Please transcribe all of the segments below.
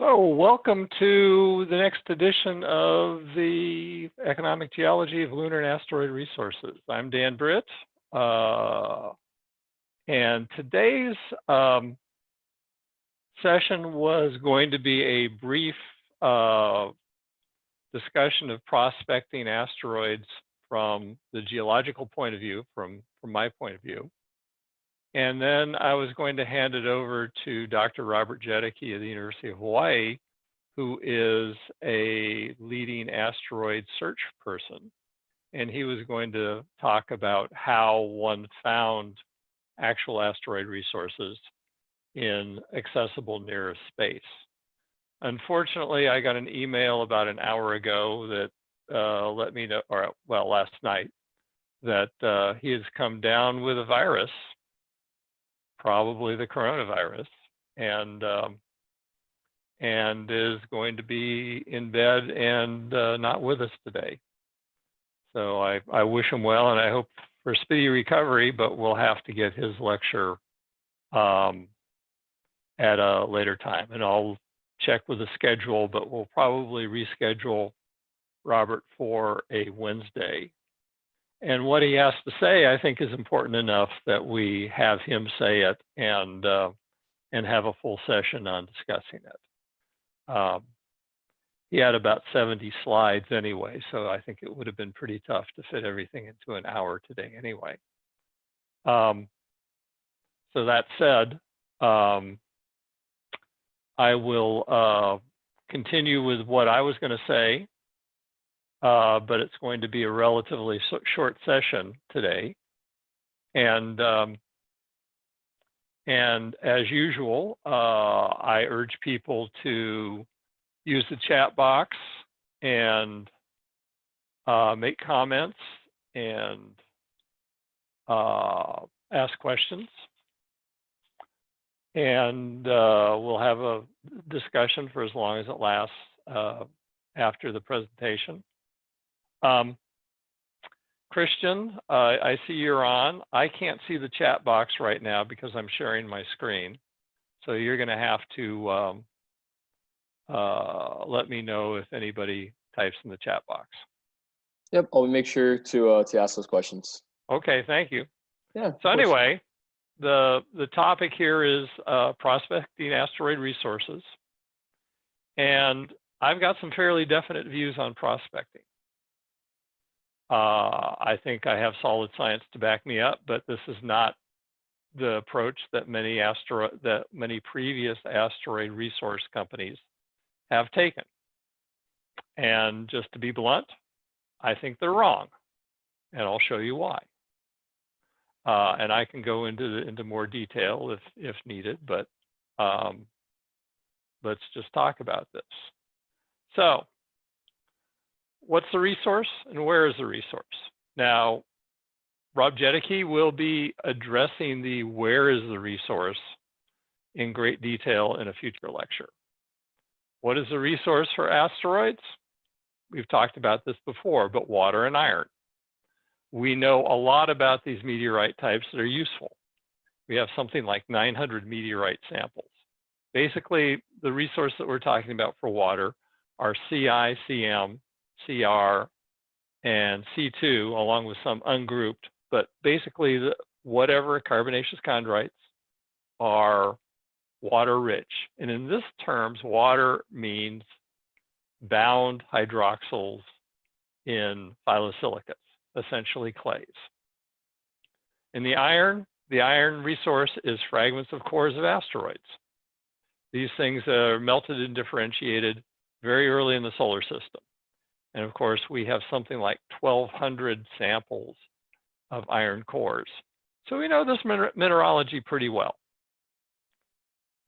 So welcome to the next edition of the Economic Geology of Lunar and Asteroid Resources. I'm Dan Britt, and today's session was going to be a brief discussion of prospecting asteroids from the geological point of view, from my point of view. And then I was going to hand it over to Dr. Robert Jedicke of the University of Hawaii, who is a leading asteroid search person. And he was going to talk about how one found actual asteroid resources in accessible nearest space. Unfortunately, I got an email about an hour ago that let me know, or well, last night, that he has come down with a virus, probably the coronavirus, and is going to be in bed and not with us today. So I wish him well, and I hope for speedy recovery, but we'll have to get his lecture at a later time. And I'll check with the schedule, but we'll probably reschedule Robert for a Wednesday. And what he has to say, I think, is important enough that we have him say it and have a full session on discussing it. He had about 70 slides anyway, so I think it would have been pretty tough to fit everything into an hour today anyway. So that said, I will continue with what I was going to say. But it's going to be a relatively short session today. And as usual, I urge people to use the chat box and make comments and ask questions. And we'll have a discussion for as long as it lasts after the presentation. Christian, I see you're on. I can't see the chat box right now because I'm sharing my screen. So you're going to have to let me know if anybody types in the chat box. Yep, I'll make sure to ask those questions. Okay, thank you. Yeah. So anyway, the topic here is prospecting asteroid resources. And I've got some fairly definite views on prospecting. I think I have solid science to back me up, but this is not the approach that many previous asteroid resource companies have taken. And just to be blunt, I think they're wrong, and I'll show you why. And I can go into more detail if needed, but let's just talk about this. So, what's the resource and where is the resource? Now, Rob Jedicke will be addressing the where is the resource in great detail in a future lecture. What is the resource for asteroids? We've talked about this before, but water and iron. We know a lot about these meteorite types that are useful. We have something like 900 meteorite samples. Basically, the resource that we're talking about for water are CI, CM, CR, and C2, along with some ungrouped, but basically whatever carbonaceous chondrites are water rich. And in this terms, water means bound hydroxyls in phyllosilicates, essentially clays. And the iron resource is fragments of cores of asteroids. These things are melted and differentiated very early in the solar system. And of course, we have something like 1,200 samples of iron cores. So we know this mineralogy pretty well.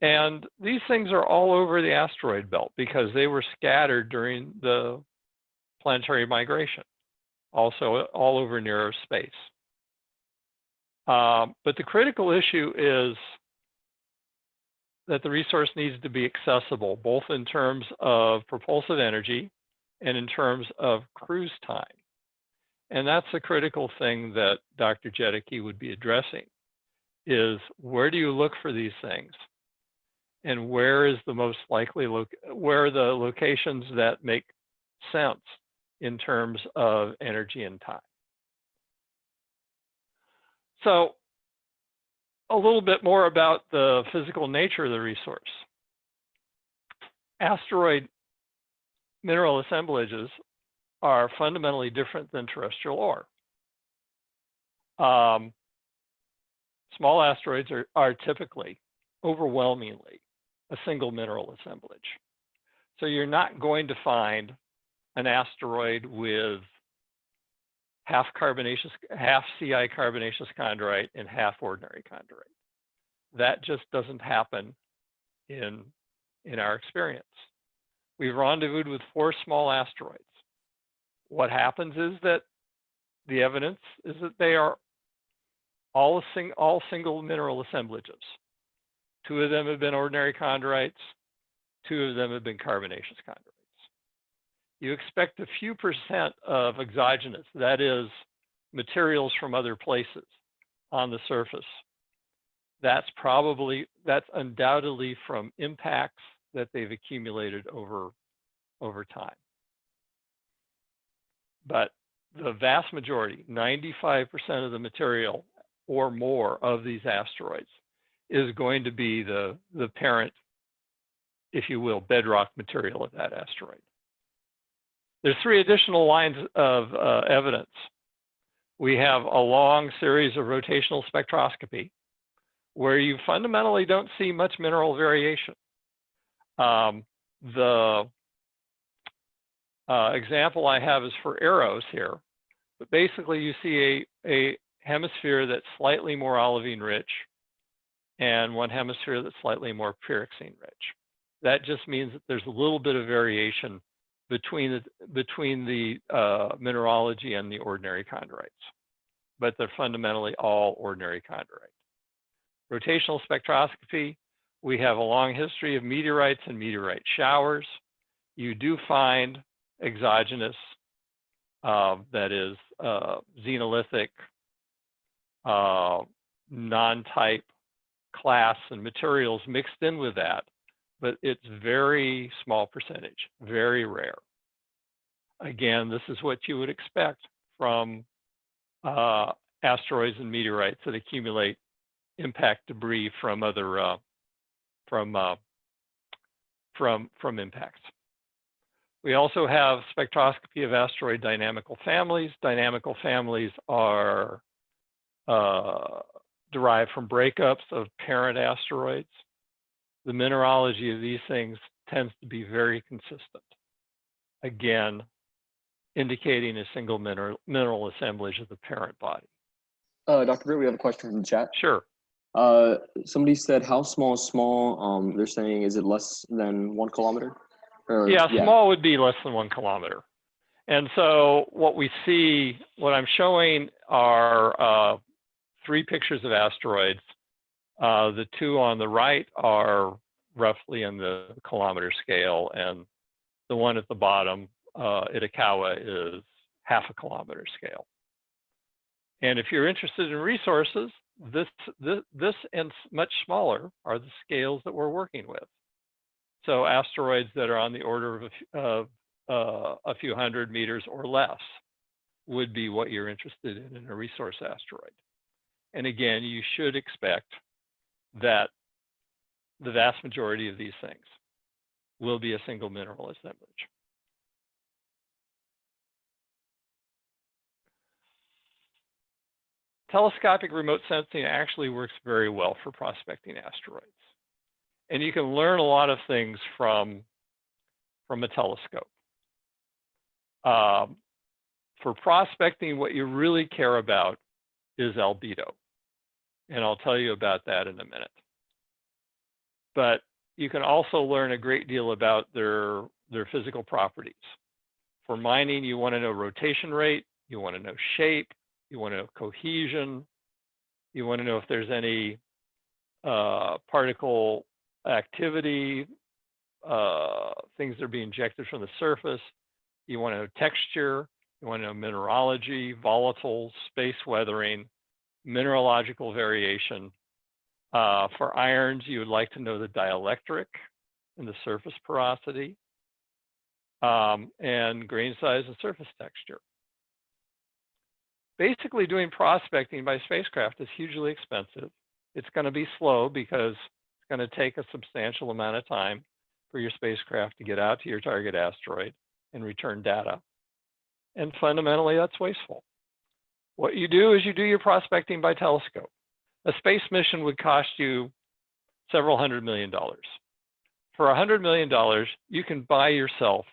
And these things are all over the asteroid belt because they were scattered during the planetary migration, also all over nearer space. But the critical issue is that the resource needs to be accessible, both in terms of propulsive energy and in terms of cruise time. And that's the critical thing that Dr. Jedicke would be addressing, is where do you look for these things? and where is the most likely, where are the locations that make sense in terms of energy and time. So a little bit more about the physical nature of the resource. Asteroid mineral assemblages are fundamentally different than terrestrial ore. Small asteroids are typically, overwhelmingly, a single mineral assemblage. So you're not going to find an asteroid with half CI carbonaceous chondrite and half ordinary chondrite. That just doesn't happen in our experience. We've rendezvoused with 4 small asteroids. What happens is that the evidence is that they are all single mineral assemblages. 2 of them have been ordinary chondrites, 2 of them have been carbonaceous chondrites. You expect a few percent of exogenous, that is, materials from other places on the surface. That's undoubtedly from impacts that they've accumulated over time. But the vast majority, 95% of the material or more of these asteroids is going to be the parent, if you will, bedrock material of that asteroid. There's 3 additional lines of evidence. We have a long series of rotational spectroscopy where you fundamentally don't see much mineral variation. The example I have is for Eros here, but basically you see a hemisphere that's slightly more olivine rich and one hemisphere that's slightly more pyroxene rich. That just means that there's a little bit of variation between the mineralogy and the ordinary chondrites, but they're fundamentally all ordinary chondrite. Rotational spectroscopy, we have a long history of meteorites and meteorite showers. You do find exogenous, that is xenolithic, non-type class and materials mixed in with that, but it's very small percentage, very rare. Again, this is what you would expect from asteroids and meteorites that accumulate impact debris from other from impacts. We also have spectroscopy of asteroid dynamical families. Dynamical families are derived from breakups of parent asteroids. The mineralogy of these things tends to be very consistent. Again, indicating a single mineral assemblage of the parent body. Dr. Britt, we have a question from the chat. Sure. Somebody said, how small is small? They're saying, is it less than 1 kilometer? Or, yeah, small would be less than 1 kilometer. And so what we see, what I'm showing are 3 pictures of asteroids. The 2 on the right are roughly in the kilometer scale, and the one at the bottom, Itokawa, is half a kilometer scale. And if you're interested in resources, this and much smaller are the scales that we're working with. So asteroids that are on the order of a few hundred meters or less would be what you're interested in a resource asteroid. And again, you should expect that the vast majority of these things will be a single mineral assemblage. Telescopic remote sensing actually works very well for prospecting asteroids. And you can learn a lot of things from a telescope. For prospecting, what you really care about is albedo. And I'll tell you about that in a minute. But you can also learn a great deal about their physical properties. For mining, you want to know rotation rate, you want to know shape, you want to know cohesion, you want to know if there's any particle activity, things that are being injected from the surface. You want to know texture, you want to know mineralogy, volatiles, space weathering, mineralogical variation. For irons, you would like to know the dielectric and the surface porosity, and grain size and surface texture. Basically, doing prospecting by spacecraft is hugely expensive. It's going to be slow because it's going to take a substantial amount of time for your spacecraft to get out to your target asteroid and return data. And fundamentally, that's wasteful. What you do is you do your prospecting by telescope. A space mission would cost you several $100 million. For $100 million, you can buy yourself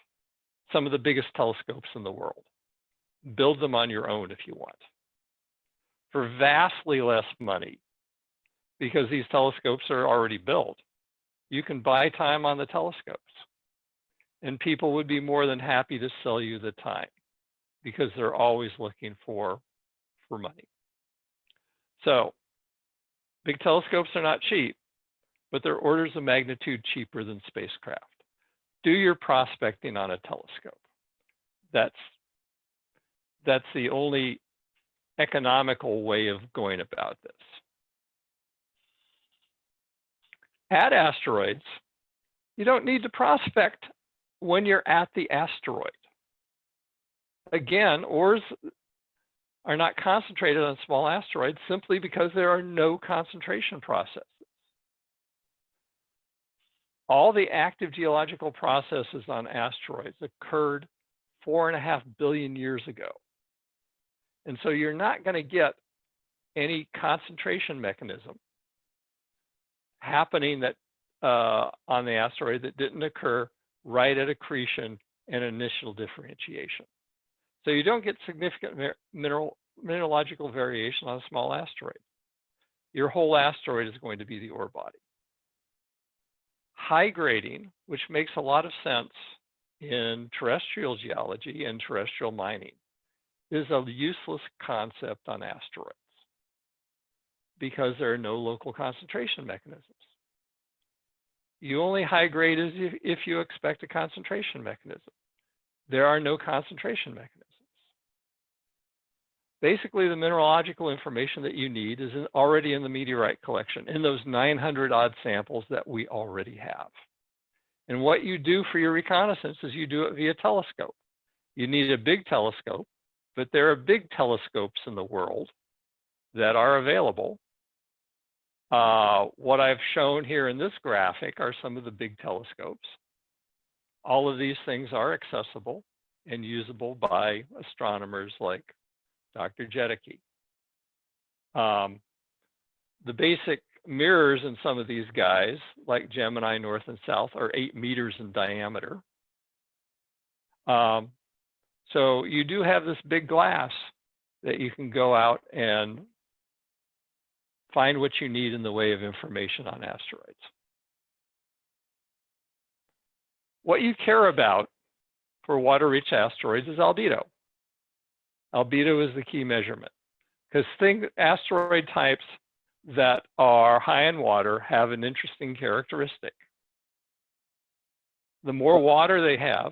some of the biggest telescopes in the world. Build them on your own if you want. For vastly less money, because these telescopes are already built, you can buy time on the telescopes. And people would be more than happy to sell you the time because they're always looking for money. So big telescopes are not cheap, but they're orders of magnitude cheaper than spacecraft. Do your prospecting on a telescope. That's the only economical way of going about this. At asteroids, you don't need to prospect when you're at the asteroid. Again, ores are not concentrated on small asteroids simply because there are no concentration processes. All the active geological processes on asteroids occurred 4.5 billion years ago. And so you're not going to get any concentration mechanism happening that on the asteroid that didn't occur right at accretion and initial differentiation. So you don't get significant mineralogical variation on a small asteroid. Your whole asteroid is going to be the ore body. High grading, which makes a lot of sense in terrestrial geology and terrestrial mining, is a useless concept on asteroids because there are no local concentration mechanisms. You only high grade if you expect a concentration mechanism. There are no concentration mechanisms. Basically, the mineralogical information that you need is already in the meteorite collection, in those 900 odd samples that we already have. And what you do for your reconnaissance is you do it via telescope. You need a big telescope, but there are big telescopes in the world that are available. What I've shown here in this graphic are some of the big telescopes. All of these things are accessible and usable by astronomers like Dr. Jedicke. The basic mirrors in some of these guys, like Gemini North and South, are 8 meters in diameter. So you do have this big glass that you can go out and find what you need in the way of information on asteroids. What you care about for water-rich asteroids is albedo. Albedo is the key measurement because asteroid types that are high in water have an interesting characteristic. The more water they have,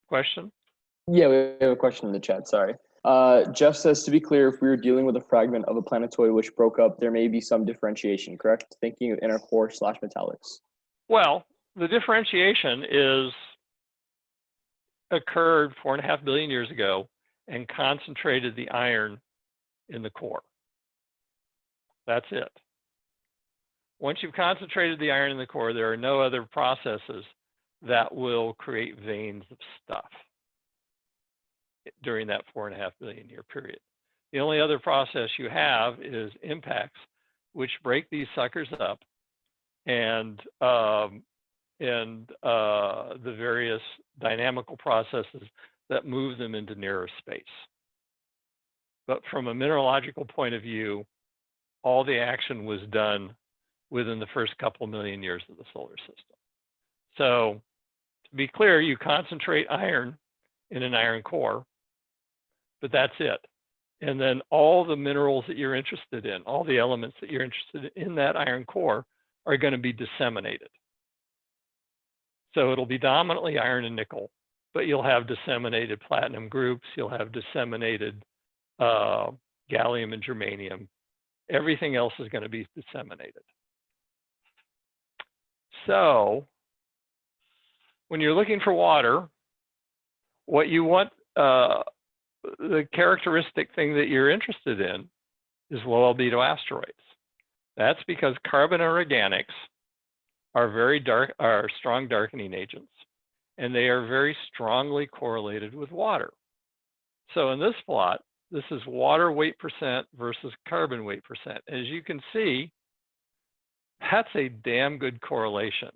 question? Yeah, we have a question in the chat, sorry. Jeff says, to be clear, if we were dealing with a fragment of a planetoid which broke up, there may be some differentiation, correct? Thinking of inner core / metallics. Well, the differentiation occurred 4.5 billion years ago and concentrated the iron in the core. That's it. Once you've concentrated the iron in the core, there are no other processes that will create veins of stuff during that 4.5 billion year period. The only other process you have is impacts, which break these suckers up, and the various dynamical processes that move them into nearer space. But from a mineralogical point of view, all the action was done within the first couple million years of the solar system. So to be clear, you concentrate iron in an iron core, but that's it. And then all the minerals that you're interested in, all the elements that you're interested in that iron core are going to be disseminated. So it'll be dominantly iron and nickel, but you'll have disseminated platinum groups, you'll have disseminated gallium and germanium. Everything else is going to be disseminated. So when you're looking for water, what you want, the characteristic thing that you're interested in is low albedo asteroids. That's because carbon organics are are strong darkening agents, and they are very strongly correlated with water. So in this plot, this is water weight percent versus carbon weight percent. As you can see, that's a damn good correlation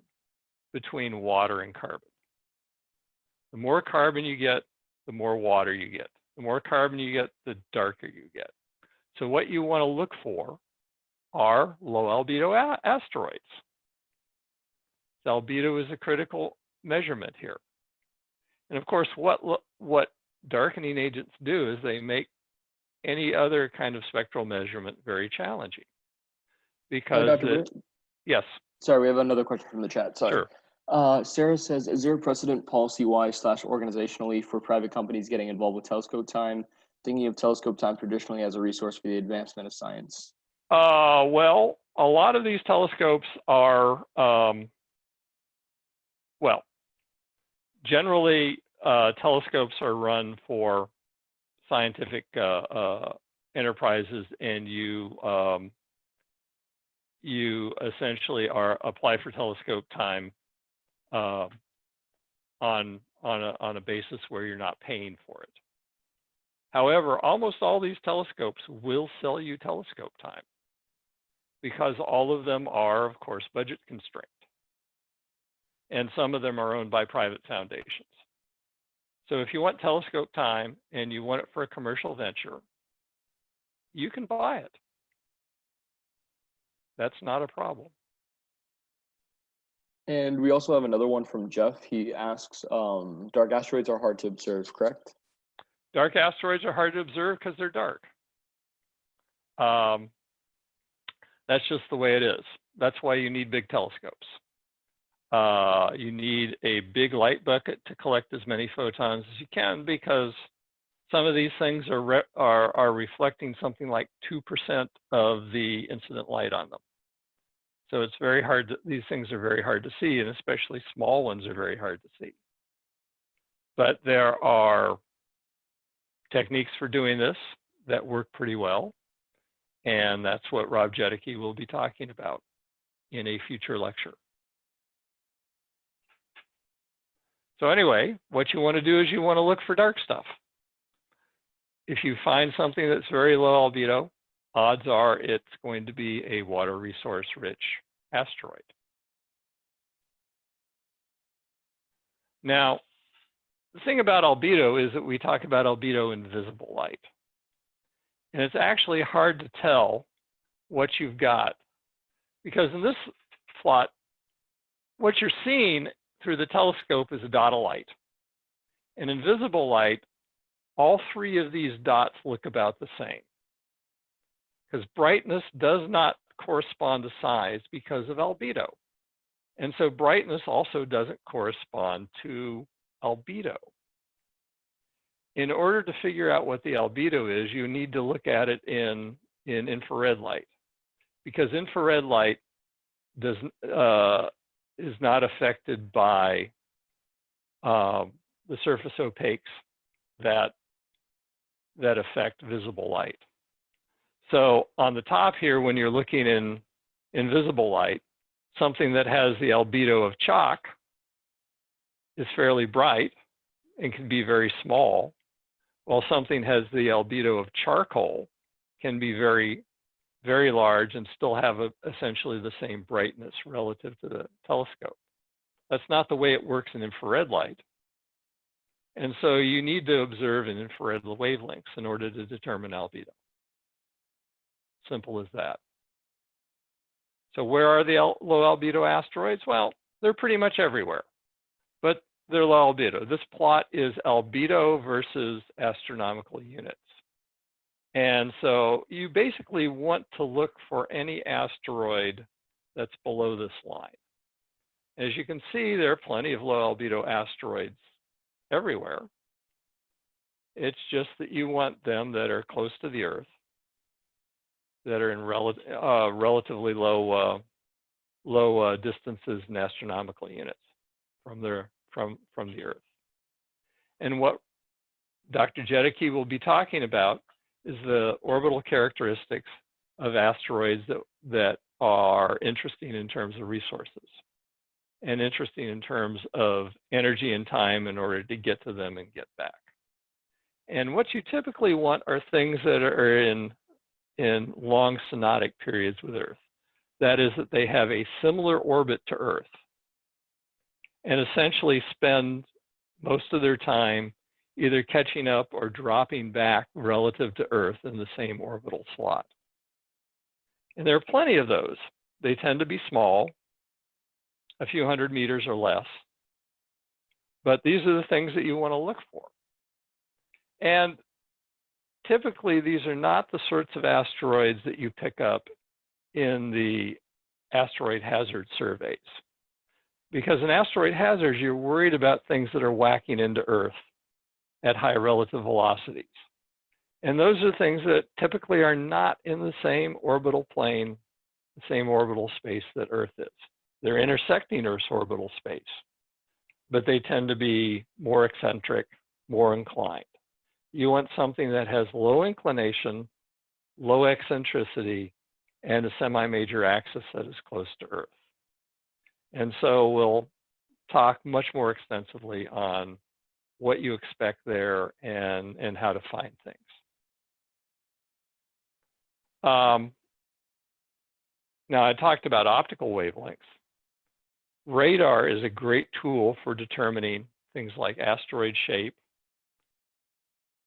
between water and carbon. The more carbon you get, the more water you get. The more carbon you get, the darker you get. So what you want to look for are low albedo asteroids. Albedo is a critical measurement here. And of course, what darkening agents do is they make any other kind of spectral measurement very challenging. Because Dr. Britt? Yes. Sorry, we have another question from the chat. Sorry. Sure. Sarah says, is there a precedent policy-wise / organizationally for private companies getting involved with telescope time, thinking of telescope time traditionally as a resource for the advancement of science? Well, a lot of these telescopes are, well, generally telescopes are run for scientific enterprises, and you essentially apply for telescope time on a basis where you're not paying for it. However, almost all these telescopes will sell you telescope time because all of them are, of course, budget constrained. And some of them are owned by private foundations. So if you want telescope time and you want it for a commercial venture, you can buy it. That's not a problem. And we also have another one from Jeff. He asks, dark asteroids are hard to observe, correct? Dark asteroids are hard to observe because they're dark. That's just the way it is. That's why you need big telescopes. You need a big light bucket to collect as many photons as you can, because some of these things are reflecting something like 2% of the incident light on them. So it's very hard these things are very hard to see, and especially small ones are very hard to see. But there are techniques for doing this that work pretty well, and that's what Rob Jedicke will be talking about in a future lecture. So anyway, what you want to do is you want to look for dark stuff. If you find something that's very low albedo, odds are it's going to be a water resource rich asteroid. Now, the thing about albedo is that we talk about albedo in visible light. And it's actually hard to tell what you've got, because in this plot, what you're seeing through the telescope is a dot of light. And in visible light, all three of these dots look about the same, because brightness does not correspond to size because of albedo. And so brightness also doesn't correspond to albedo. In order to figure out what the albedo is, you need to look at it in infrared light, because infrared light is not affected by the surface opaques that affect visible light. So on the top here, when you're looking in visible light, something that has the albedo of chalk is fairly bright and can be very small, while something has the albedo of charcoal can be very, very large and still have essentially the same brightness relative to the telescope. That's not the way it works in infrared light. And so you need to observe in infrared wavelengths in order to determine albedo. Simple as that. So where are the low albedo asteroids? Well, they're pretty much everywhere, but they're low albedo. This plot is albedo versus astronomical units. And so you basically want to look for any asteroid that's below this line. As you can see, there are plenty of low albedo asteroids everywhere. It's just that you want them that are close to the Earth, that are in relatively low low distances in astronomical units from the Earth. And what Dr. Jedicke will be talking about is the orbital characteristics of asteroids that are interesting in terms of resources and interesting in terms of energy and time in order to get to them and get back. And what you typically want are things that are in long synodic periods with Earth. That is, that they have a similar orbit to Earth and essentially spend most of their time either catching up or dropping back relative to Earth in the same orbital slot. And there are plenty of those. They tend to be small, a few hundred meters or less, but these are the things that you want to look for. And typically, these are not the sorts of asteroids that you pick up in the asteroid hazard surveys. Because in asteroid hazards, you're worried about things that are whacking into Earth at high relative velocities. And those are things that typically are not in the same orbital plane, the same orbital space that Earth is. They're intersecting Earth's orbital space, but they tend to be more eccentric, more inclined. You want something that has low inclination, low eccentricity, and a semi-major axis that is close to Earth. And so we'll talk much more extensively on what you expect there and how to find things. Now, I talked about optical wavelengths. Radar is a great tool for determining things like asteroid shape,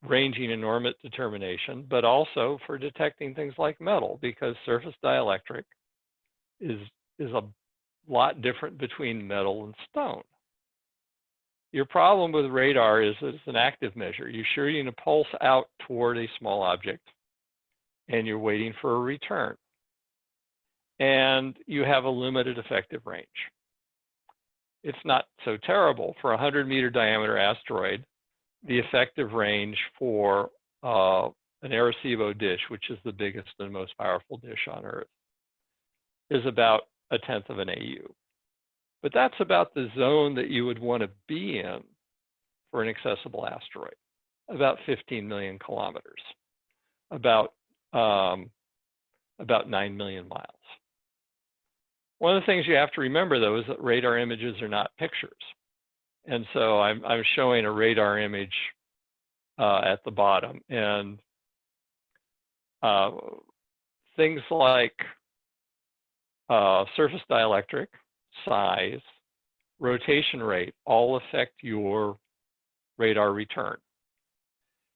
ranging and orbit determination, but also for detecting things like metal, because surface dielectric is a lot different between metal and stone. Your problem with radar is that it's an active measure. You're shooting a pulse out toward a small object, and you're waiting for a return. And you have a limited effective range. It's not so terrible. For a 100-meter diameter asteroid, the effective range for an Arecibo dish, which is the biggest and most powerful dish on Earth, is about 1/10 of an AU. But that's about the zone that you would want to be in for an accessible asteroid, about 15 million kilometers, about 9 million miles. One of the things you have to remember, though, is that radar images are not pictures. And so I'm showing a radar image at the bottom. And things like surface dielectric, size, rotation rate all affect your radar return.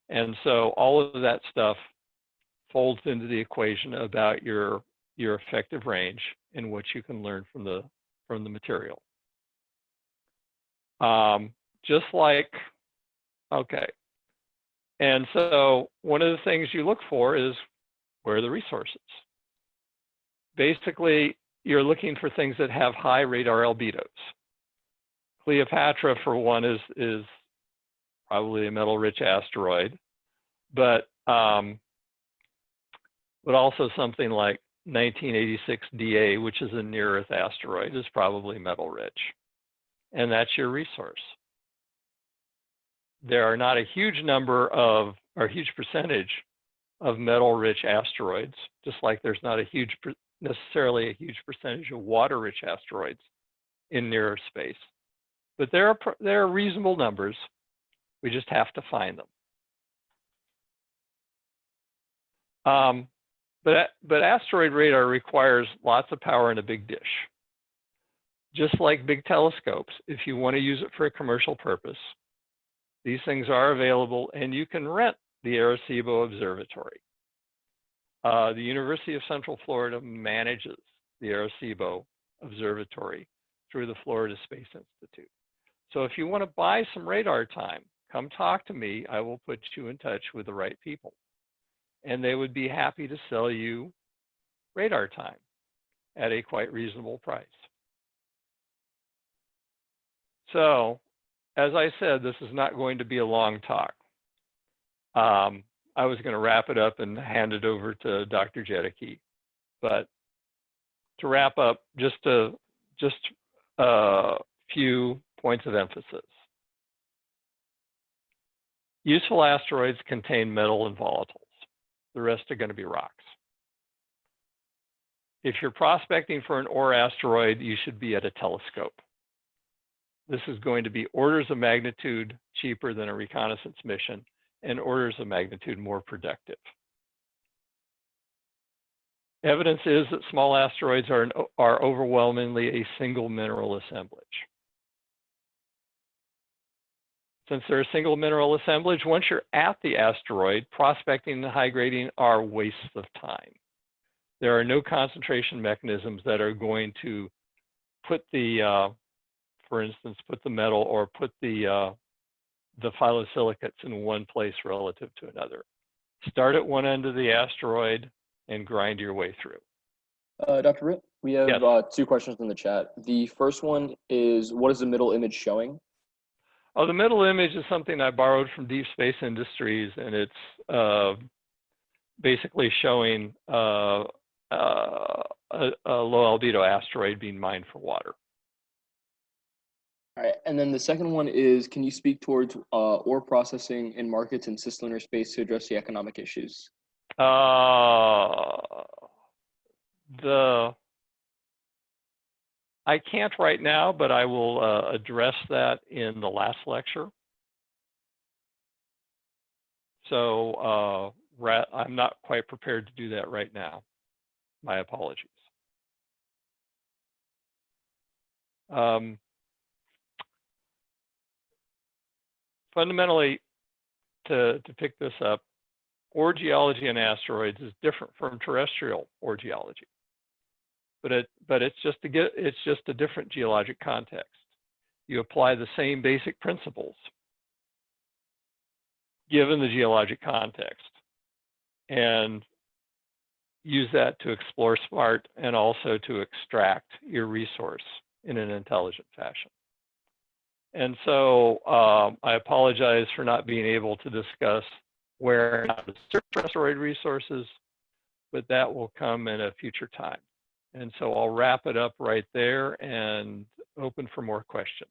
And so all of that stuff folds into the equation about your effective range and what you can learn from the material. Just like, okay. And so one of the things you look for is, where are the resources? Basically, you're looking for things that have high radar albedos. Cleopatra, for one, is probably a metal-rich asteroid, but also something like 1986 DA, which is a near-Earth asteroid, is probably metal-rich. And that's your resource. There are not a huge number of, or a huge percentage of metal-rich asteroids, just like there's not necessarily a huge percentage of water-rich asteroids in near-Earth space. But there are reasonable numbers. We just have to find them. But asteroid radar requires lots of power and a big dish. Just like big telescopes, if you want to use it for a commercial purpose, these things are available, and you can rent the Arecibo Observatory. The University of Central Florida manages the Arecibo Observatory through the Florida Space Institute. So if you want to buy some radar time, come talk to me. I will put you in touch with the right people. And they would be happy to sell you radar time at a quite reasonable price. So, as I said, this is not going to be a long talk. I was going to wrap it up and hand it over to Dr. Jedicke, but to wrap up, just a few points of emphasis. Useful asteroids contain metal and volatiles. The rest are going to be rocks. If you're prospecting for an ore asteroid, you should be at a telescope. This is going to be orders of magnitude cheaper than a reconnaissance mission and orders of magnitude more productive. Evidence is that small asteroids are overwhelmingly a single mineral assemblage. Since they're a single mineral assemblage, once you're at the asteroid, prospecting and high grading are wastes of time. There are no concentration mechanisms that are going to put the, for instance, put the metal or put the phyllosilicates in one place relative to another. Start at one end of the asteroid and grind your way through. Dr. Britt, we have Yes. 2 questions in the chat. The first one is, what is the middle image showing? Oh, the middle image is something I borrowed from Deep Space Industries, and it's basically showing a low albedo asteroid being mined for water. All right, and then the second one is, can you speak towards ore processing in markets and cislunar space to address the economic issues? I can't right now, but I will address that in the last lecture. So I'm not quite prepared to do that right now. My apologies. Fundamentally, to pick this up, ore geology in asteroids is different from terrestrial ore geology. But it's just a different geologic context. You apply the same basic principles given the geologic context and use that to explore smart and also to extract your resource in an intelligent fashion. And so I apologize for not being able to discuss where and how to search asteroid resources, but that will come in a future time. And so I'll wrap it up right there and open for more questions.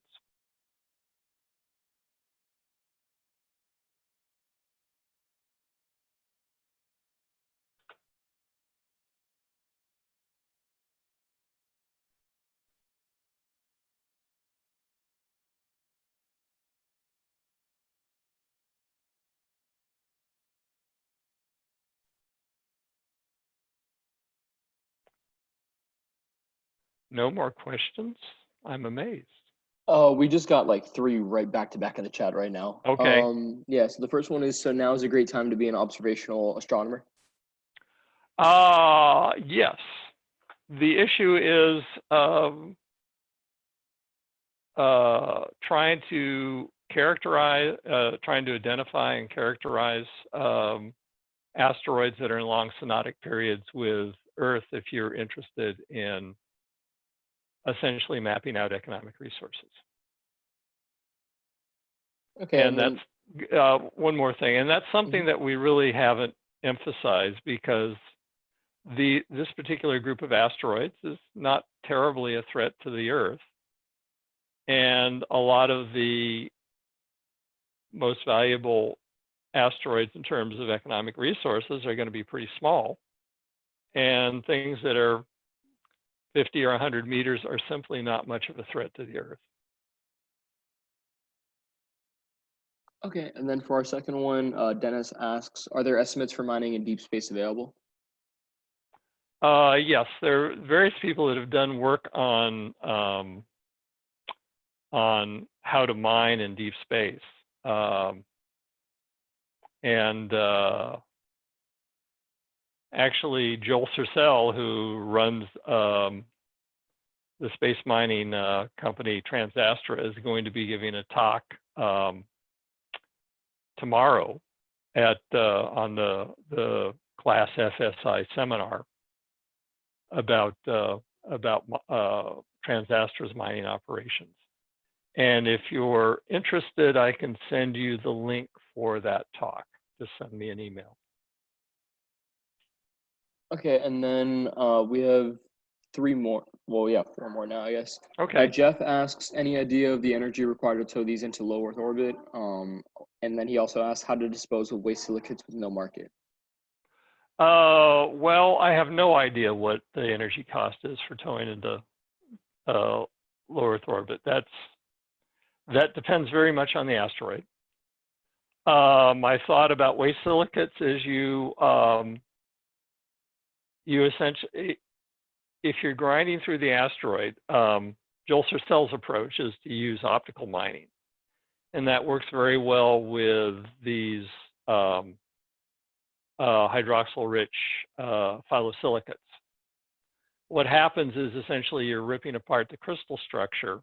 No more questions? I'm amazed. We just got like 3 right back to back in the chat right now. Okay. Yeah, so the first one is, so now is a great time to be an observational astronomer? Yes. The issue is trying to characterize, trying to identify and characterize asteroids that are in long synodic periods with Earth if you're interested in essentially mapping out economic resources. Okay. And that's one more thing, and that's something that we really haven't emphasized, because this particular group of asteroids is not terribly a threat to the Earth. And a lot of the most valuable asteroids in terms of economic resources are going to be pretty small. And things that are 50 or 100 meters are simply not much of a threat to the Earth. Okay, and then for our second one, Dennis asks, are there estimates for mining in deep space available? Yes, there are various people that have done work on how to mine in deep space. Actually, Joel Sercel, who runs the space mining company Transastra, is going to be giving a talk tomorrow at on the class FSI seminar about Transastra's mining operations. And if you're interested, I can send you the link for that talk. Just send me an email. Okay, and then we have three more. Well, yeah, four more now, I guess. Okay. Jeff asks, any idea of the energy required to tow these into low Earth orbit? And then he also asks how to dispose of waste silicates with no market. Well, I have no idea what the energy cost is for towing into low Earth orbit. That depends very much on the asteroid. My thought about waste silicates is you essentially, if you're grinding through the asteroid, Joel Sercel's approach is to use optical mining, and that works very well with these hydroxyl-rich phyllosilicates. What happens is essentially you're ripping apart the crystal structure,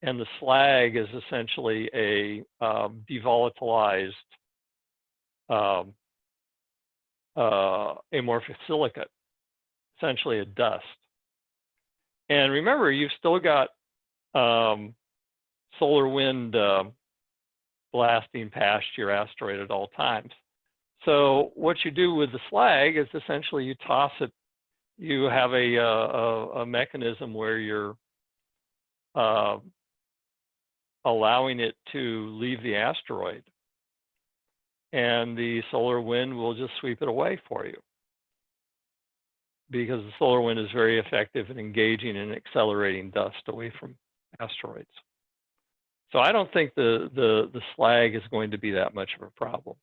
and the slag is essentially a devolatilized amorphous silicate, essentially a dust. And remember, you've still got solar wind blasting past your asteroid at all times. So what you do with the slag is essentially you toss it. You have a mechanism where you're allowing it to leave the asteroid, and the solar wind will just sweep it away for you, because the solar wind is very effective in engaging and accelerating dust away from asteroids. So I don't think the slag is going to be that much of a problem.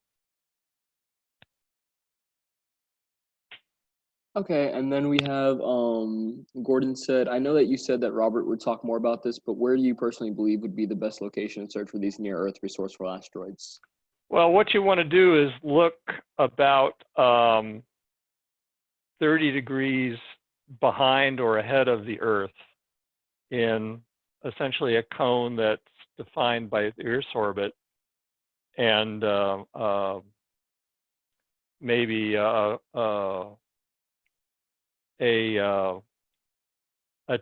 Okay, and then we have Gordon said, I know that you said that Robert would talk more about this, but where do you personally believe would be the best location to search for these near-Earth resourceful asteroids? Well, what you want to do is look about 30 degrees behind or ahead of the Earth in essentially a cone that's defined by the Earth's orbit, and maybe a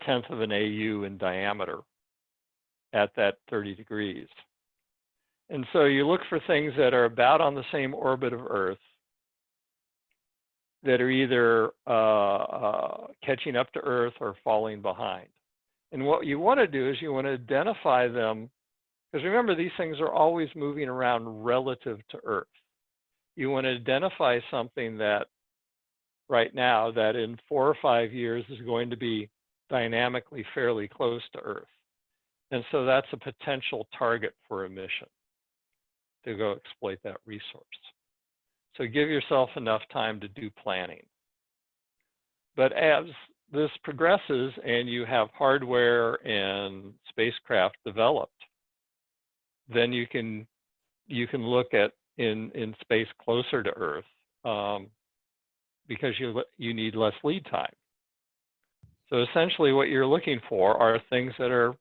tenth of an AU in diameter at that 30 degrees. And so you look for things that are about on the same orbit of Earth, that are either catching up to Earth or falling behind. And what you want to do is you want to identify them, because remember, these things are always moving around relative to Earth. You want to identify something that right now that in 4 or 5 years is going to be dynamically fairly close to Earth. And so that's a potential target for a mission to go exploit that resource. So give yourself enough time to do planning. But as this progresses and you have hardware and spacecraft developed, then you can look at in space closer to Earth, because you need less lead time. So essentially what you're looking for are things that are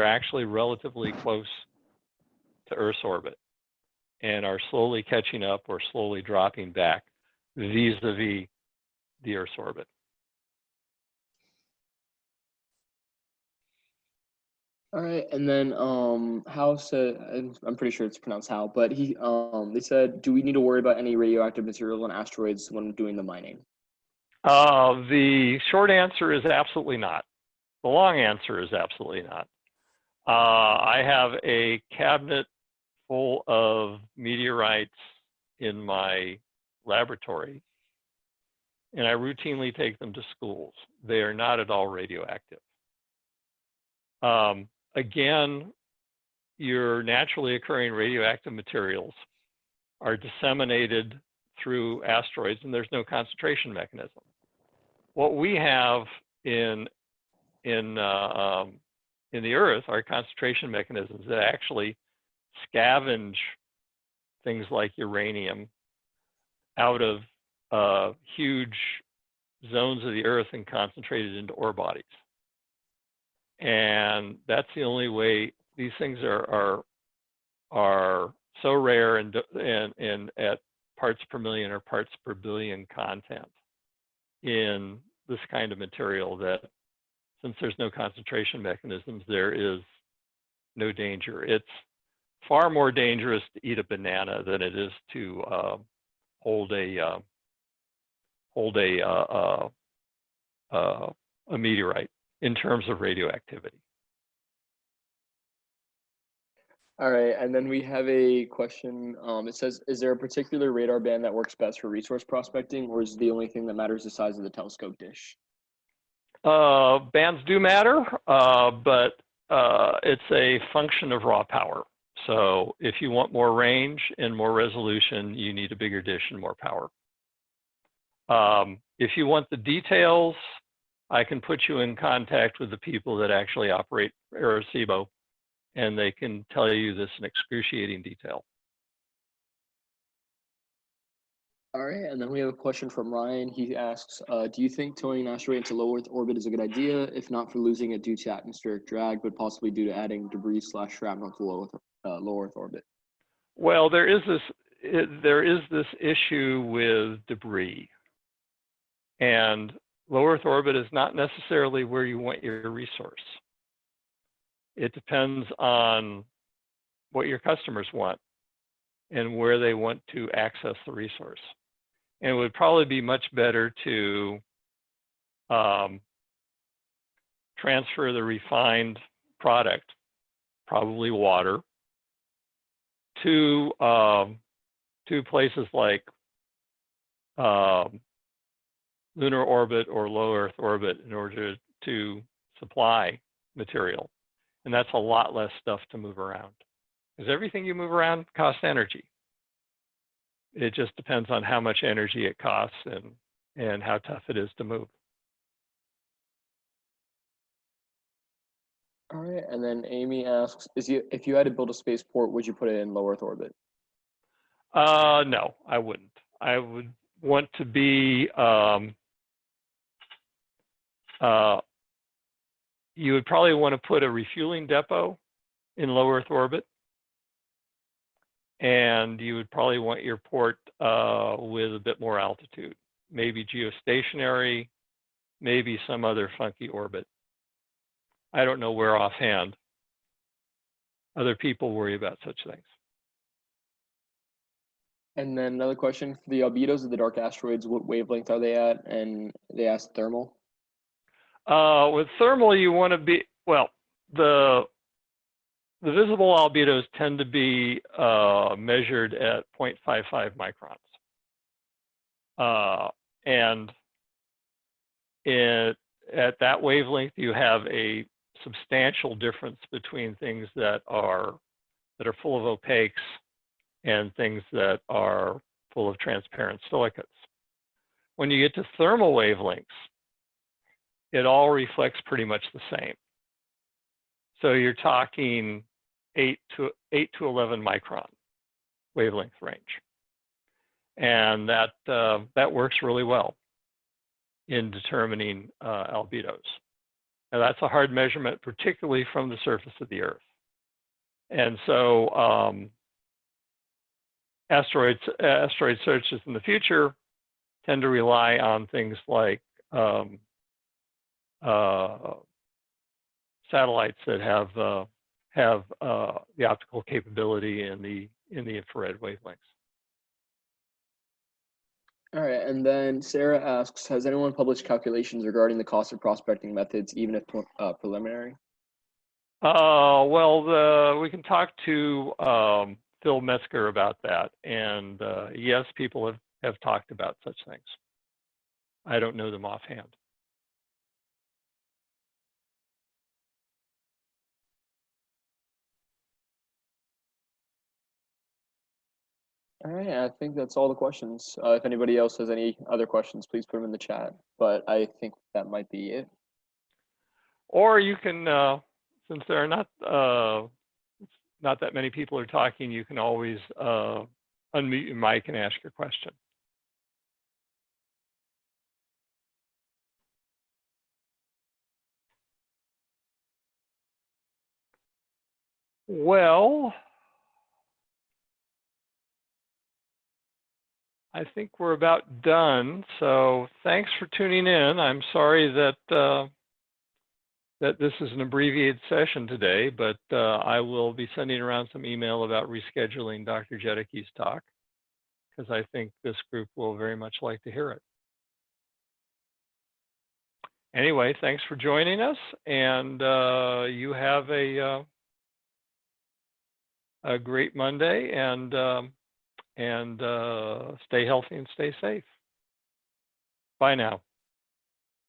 actually relatively close to Earth's orbit and are slowly catching up or slowly dropping back vis-a-vis the Earth's orbit. All right, and then Hal said, I'm pretty sure it's pronounced Hal, but they said, do we need to worry about any radioactive material on asteroids when doing the mining? The short answer is absolutely not. The long answer is absolutely not. I have a cabinet full of meteorites in my laboratory, and I routinely take them to schools. They are not at all radioactive. Again, your naturally occurring radioactive materials are disseminated through asteroids, and there's no concentration mechanism. What we have in the Earth are concentration mechanisms that actually scavenge things like uranium out of huge zones of the Earth and concentrate it into ore bodies. And that's the only way. These things are so rare and at parts per million or parts per billion content in this kind of material that, since there's no concentration mechanisms, there is no danger. It's far more dangerous to eat a banana than it is to hold a a meteorite in terms of radioactivity. All right, and then we have a question. It says, is there a particular radar band that works best for resource prospecting, or is the only thing that matters the size of the telescope dish? Bands do matter, but it's a function of raw power. So if you want more range and more resolution, you need a bigger dish and more power. If you want the details, I can put you in contact with the people that actually operate Arecibo, and they can tell you this in excruciating detail. All right, and then we have a question from Ryan. He asks, do you think towing an asteroid into low Earth orbit is a good idea, if not for losing it due to atmospheric drag, but possibly due to adding debris / shrapnel to low Earth orbit? Well, there is this issue with debris, and low Earth orbit is not necessarily where you want your resource. It depends on what your customers want and where they want to access the resource. And it would probably be much better to transfer the refined product, probably water, to places like lunar orbit or low Earth orbit in order to supply material. And that's a lot less stuff to move around, because everything you move around costs energy. It just depends on how much energy it costs and how tough it is to move. All right, and then Amy asks, if you had to build a spaceport, would you put it in low Earth orbit? No, I wouldn't. I would want to be, you would probably want to put a refueling depot in low Earth orbit. And you would probably want your port with a bit more altitude, maybe geostationary, maybe some other funky orbit. I don't know where offhand. Other people worry about such things. And then another question, for the albedos of the dark asteroids, what wavelength are they at? And they asked thermal. With thermal, you want to be, well, the visible albedos tend to be measured at 0.55 microns. And at that wavelength, you have a substantial difference between things that are full of opaques and things that are full of transparent silicates. When you get to thermal wavelengths, it all reflects pretty much the same. So you're talking 8 to 11 micron wavelength range. And that works really well in determining albedos. Now that's a hard measurement, particularly from the surface of the Earth. And so asteroid searches in the future tend to rely on things like satellites that have the optical capability in the infrared wavelengths. All right, and then Sarah asks, has anyone published calculations regarding the cost of prospecting methods, even if preliminary? Well, we can talk to Phil Metzger about that, and yes, people have talked about such things. I don't know them offhand. All right, I think that's all the questions. If anybody else has any other questions, please put them in the chat, but I think that might be it. Or you can, since there are not that many people are talking, you can always unmute your mic and ask your question. Well, I think we're about done. So thanks for tuning in. I'm sorry that that this is an abbreviated session today, but I will be sending around some email about rescheduling Dr. Jedicke's talk, because I think this group will very much like to hear it. Anyway, thanks for joining us, and you have a great Monday, and stay healthy and stay safe. Bye now.